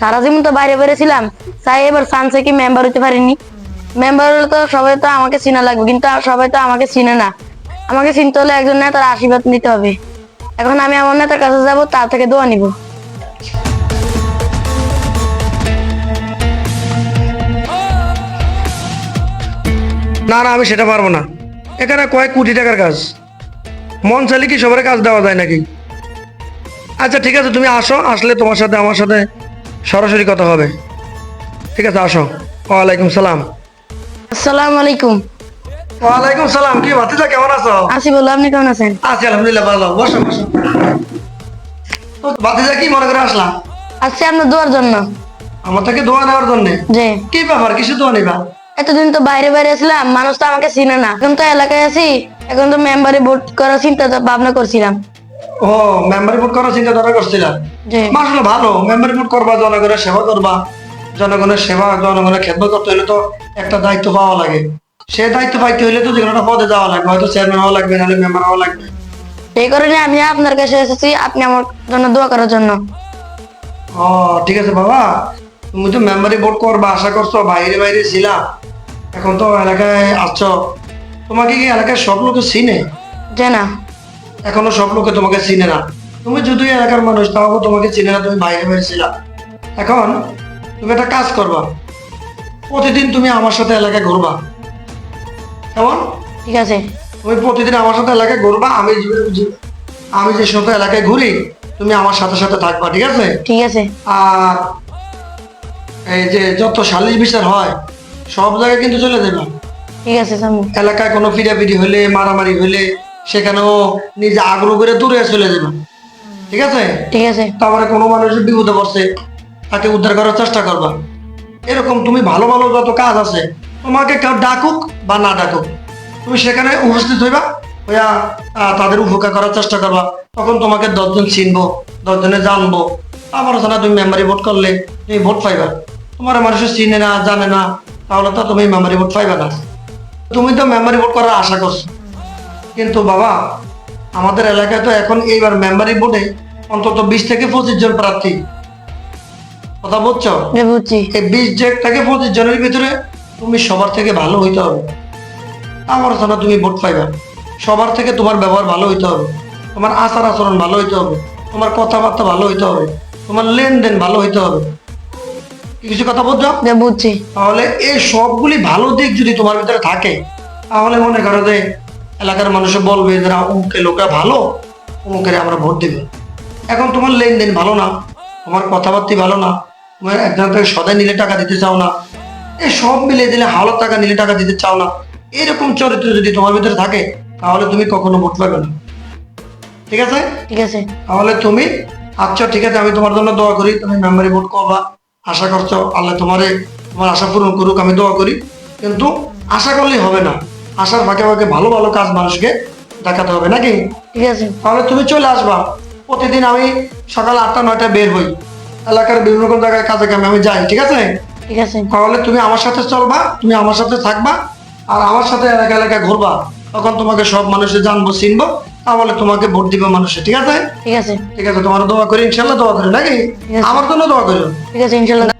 সারা জীবন তো বাইরে বাইরে ছিলাম, তাই এবার চান্সে কি মেম্বার হইতে পারিনি। মেম্বার হলে তো সবাই তো আমাকে চিনা লাগবে, কিন্তু সবাই তো আমাকে চিনে না। আমাকে চিনতে হলে একজন নেতার আশীর্বাদ নিতে হবে। এখন আমি আমার নেতার কাছে যাব, তার থেকে দোয়া নিব। না না, আমি সেটা পারবো না। এখানে কয়েক কোটি টাকার কাজ, মন চাইলে কি সবার কাজ দেওয়া যায় নাকি? আচ্ছা ঠিক আছে, তুমি আসো, আসলে তোমার সাথে আমার সাথে সরাসরি কথা হবে। ঠিক আছে, আসো। ওয়ালাইকুম সালাম। আসসালামু আলাইকুম। ওয়ালাইকুম সালাম। কি ভাতিজা, কেমন আছো? আসি বলো, আপনি কেমন আছেন? আছি আলহামদুলিল্লাহ, ভালো। বসো বসো। তো ভাতিজা, কি মনে করে আসলাম? আসছি আপনার দোয়ার জন্য। আমার থেকে দোয়া নেওয়ার জন্য? যে কি ব্যাপার, কিছু দোয়া নিবা? এতদিন তো বাইরে বাইরে ছিলাম, মানুষ তো আমাকে চিনে না। এখন তো এলাকায় আছি, এখন তো মেম্বারে ভোট করার চিন্তা ভাবনা করছিলাম। ও, মেম্বার রিপোর্ট করার চিন্তা ধারা করছিলাম। জি। আসলে ভালো, মেম্বার রিপোর্ট করবা, জনগণের সেবা করবা। জনগণের সেবা, জনগণের খেদমত করতে হলে তো একটা দায়িত্ব পাওয়া লাগে। সে দায়িত্ব পাইতে হলে তো যে কোনো একটা পদে যাওয়া লাগবে, হয়তো চেয়ারম্যান হওয়া লাগবে, নাহলে মেম্বার হওয়া লাগবে। সেই কারণে আমি আপনার কাছে এসেছি, আপনি আমার জন্য দোয়া করার জন্য। ও ঠিক আছে বাবা, তুমি তো মেম্বারি ভোট করবা আশা করছো, বাইরে বাইরে ছিলা, এখন তো এলাকায় আসছো। তোমাকে কি এলাকায় সব লোকে চিনে? যে না। এখনো সব লোকে তোমাকে চিনে না। তুমি যদিও এলাকার মানুষ, তাও তোমাকে চিনে না, তুমি বাইরে বাইরে ছিলা। এখন তুমি একটা কাজ করবা, প্রতিদিন তুমি আমার সাথে এলাকায় ঘুরবা। কেমন? ঠিক আছে। তুমি প্রতিদিন আমার সাথে এলাকায় ঘুরবা। আমি যে সমস্ত এলাকায় ঘুরি, তুমি আমার সাথে সাথে থাকবা, ঠিক আছে? ঠিক আছে। আর এই যে যত সালিশ বিচার হয়, সব জায়গায় কিন্তু চলে যাবে। ঠিক আছে সামু। এলাকায় কোনো পিড়াপিড়ি হলে, মারামারি হলে, সেখানেও নিজে আগ্রহ করে দূরে চলে যাবে, ঠিক আছে? ঠিক আছে। তারপরে কোনো মানুষের বিপদে পড়ছে, তাকে উদ্ধার করার চেষ্টা করবা। এরকম তুমি ভালো ভালো যত কাজ আছে, তোমাকে কেউ ডাকুক বা না ডাকুক, তুমি সেখানে উপস্থিত হইবা, হইয়া তাদের উপকার করার চেষ্টা করবা। তখন তোমাকে 10 জন চিনবো, 10 জনে জানবো। আমার জানা তুমি মেম্বারি ভোট করলে তুমি ভোট পাইবা। তোমার মানুষের চিনে না, জানে না, তাহলে তো তুমি মেম্বারি ভোট পাইবা না। তুমি তো মেম্বারি ভোট করার আশা করছো, কিন্তু বাবা, আমাদের এলাকায় তো এখন এইবার মেম্বারি ভোটে অন্তত 20 থেকে 25 জন প্রার্থী। কথা বলছো? যে বুঝছি। এই 20 থেকে 25 জনের ভিতরে তুমি সবার থেকে ভালো হইতে হবে। আমার জানা তুমি ভোট পাইবা। সবার থেকে তোমার ব্যবহার ভালো হইতে হবে, তোমার আচার আচরণ ভালো হইতে হবে, তোমার কথাবার্তা ভালো হইতে হবে, তোমার লেনদেন ভালো হইতে হবে। কিছু কথা বলছো? যে বুঝছি। তাহলে এই সবগুলি ভালো দিক যদি তোমার ভিতরে থাকে, তাহলে মনে করো যে এলাকার মানুষে বলবে যে অমুকের লোকরা ভালো, অমুকের আমরা ভোট দেব। এখন তোমার লেনদেন ভালো না, তোমার কথাবার্তা ভালো না, তোমার একজন থেকে সদাই নিলে টাকা দিতে চাও না, এই সব মিলিয়ে দিলে হাওলাত টাকা নিলে টাকা দিতে চাও না, এরকম চরিত্র যদি তোমার ভিতরে থাকে, তাহলে তুমি কখনো ভোট পাবে না, ঠিক আছে? ঠিক আছে। তাহলে তুমি, আচ্ছা ঠিক আছে, আমি তোমার জন্য দোয়া করি, তুমি মেম্বারি ভোট করবা আশা করছো। আল্লাহ তোমার আশা পূরণ করুক, আমি দোয়া করি। কিন্তু আশা করলেই হবে না, আশার ফাঁকে ফাঁকে ভালো ভালো কাজ মানুষকে দেখাতে হবে, নাকি? ঠিক আছে। তাহলে তুমি চলে আসবা। প্রতিদিন আমি সকাল 8টা 9টায় বের হই, এলাকার বিভিন্ন রকম জায়গায় কাজে কামে আমি যাই, ঠিক আছে? ঠিক আছে। তাহলে তুমি আমার সাথে চলবা, তুমি আমার সাথে থাকবা, আর আমার সাথে এলাকা এলাকায় ঘুরবা। তখন তোমাকে সব মানুষে জানবো, চিনবো, তাহলে তোমাকে ভোট দিবে মানুষে, ঠিক আছে? ঠিক আছে। ঠিক আছে, তোমার দোয়া করি, ইনশাল্লাহ দোয়া করি, নাকি? ঠিক আছে। আমার জন্য দোয়া করি। ঠিক আছে ইনশাল্লাহ।